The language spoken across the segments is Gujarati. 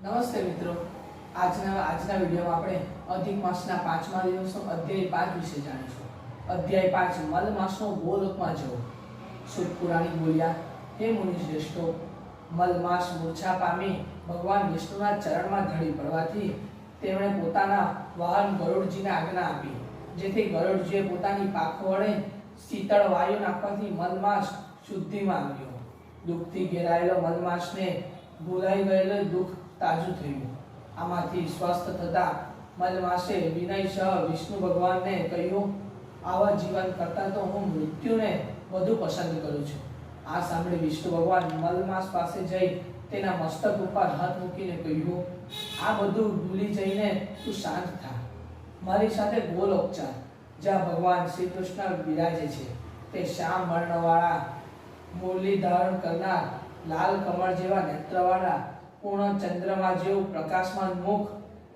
નમસ્તે મિત્રો, આજના વિડીયોમાં આપણે અધિક માસના 5મા દિવસનો અધ્યાય 5 વિશે જાણીશું. અધ્યાય 5 મલ માસનો ગોલોકમાં જવો. શુદ્ધ પુરાણી બોલ્યા, હે મુનિ શ્રેષ્ઠો, મલ માસ મૂર્છા પામી ભગવાન વિષ્ણુના ચરણમાં ઢળી પડવાથી તેમણે પોતાના વાહન ગરુડજીને આજ્ઞા આપી, જેથી ગરુડજીએ પોતાની પાંખો વડે શીતળ વાયુ નાખવાથી મલ માસ શુદ્ધિમાં આવ્યો. દુઃખથી ઘેરાયેલો મલ માસને ભૂલાઈ ગયેલો દુઃખ તાજું થયું. આમાંથી સ્વસ્થ થતા મલમાસે વિનયસહ વિષ્ણુ ભગવાનને કહ્યું, આવા જીવન કરતાં તો હું મૃત્યુને વધુ પસંદ કરું છું. આ સાંભળી વિષ્ણુ ભગવાન મલમાસ પાસે જઈ તેના મસ્તક ઉપર હાથ મૂકીને કહ્યું, આ બધું ભૂલી જઈને તું શાંત થા. મારી સાથે ગોલોક ચાલ, જ્યાં ભગવાન શ્રી કૃષ્ણ બિરાજે છે. તે શ્યામ વર્ણવાળા, મુરલી ધારણ કરનાર, લાલ કમળ જેવા નેત્રવાળા, પૂર્ણ ચંદ્રમા જેવું પ્રકાશમાન મુખ,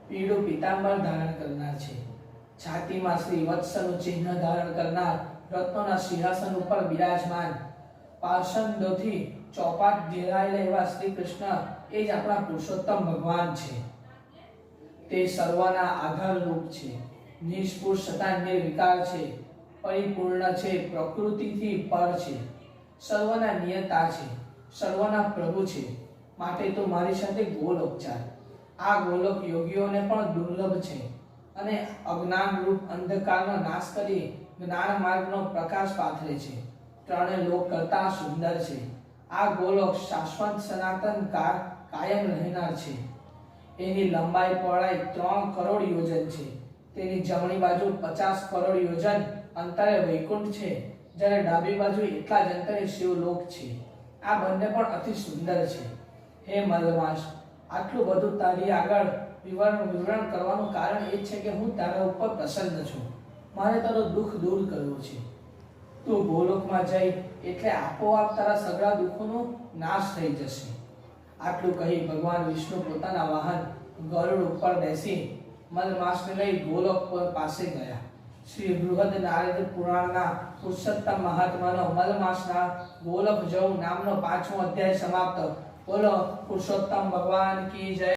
પીળું પીતાંબર ધારણ કરનાર છે. છાતીમાં શ્રી વત્સનું ચિહ્ન ધારણ કરનાર, રત્નોના સિંહાસન ઉપર બિરાજમાન, પાષંડોથી ચોપાટ ઘેરાયેલા એવા શ્રી કૃષ્ણ એ જ આપણા પુરુષોત્તમ ભગવાન છે. તે સર્વના આધાર રૂપ છે, નિષ્પુષ છતાં નિર્વિકાર છે, પરિપૂર્ણ છે, પ્રકૃતિથી પર છે, સર્વના નિયતા છે, સર્વના પ્રભુ છે. માટે તો મારી સાથે ગોલોક ચાલ. આ ગોલોક યોગીઓને પણ દુર્લભ છે અને અજ્ઞાન રૂપ અંધકારનો નાશ કરી જ્ઞાન માર્ગનો પ્રકાશ પાથરે છે. ત્રણે લોક કરતા સુંદર છે. આ ગોલોક શાશ્વત સનાતન કાયમ રહેનાર છે. એની લંબાઈ પહોળાઈ 3 કરોડ યોજન છે. તેની જમણી બાજુ 50 કરોડ યોજન અંતરે વૈકુંઠ છે, જ્યારે ડાબી બાજુ એટલા જ અંતરે શિવલોક છે. આ બંને પણ અતિ સુંદર છે. હે મલમાસ, આટલું બધું તારી આગળ વિવરણ કરવાનું કારણ એ છે કે હું તારા ઉપર પ્રસન્ન છું. મારે તારું દુઃખ દૂર કરવું છે. તું ગોલોકમાં જઈ એટલે આપોઆપ તારા સગળા દુઃખોનો નાશ થઈ જશે. આટલું કહી ભગવાન વિષ્ણુ પોતાના વાહન ગરુડ ઉપર બેસી મલમાસને લઈ ગોલોક પાસે ગયા. શ્રી બૃહદ નારદ પુરાણના પુરુષોત્તમ મહાત્માનો મલમાસના ગોલોક જવું નામનો 5મો અધ્યાય સમાપ્ત. બોલો પુરુષોત્તમ ભગવાન કી જય.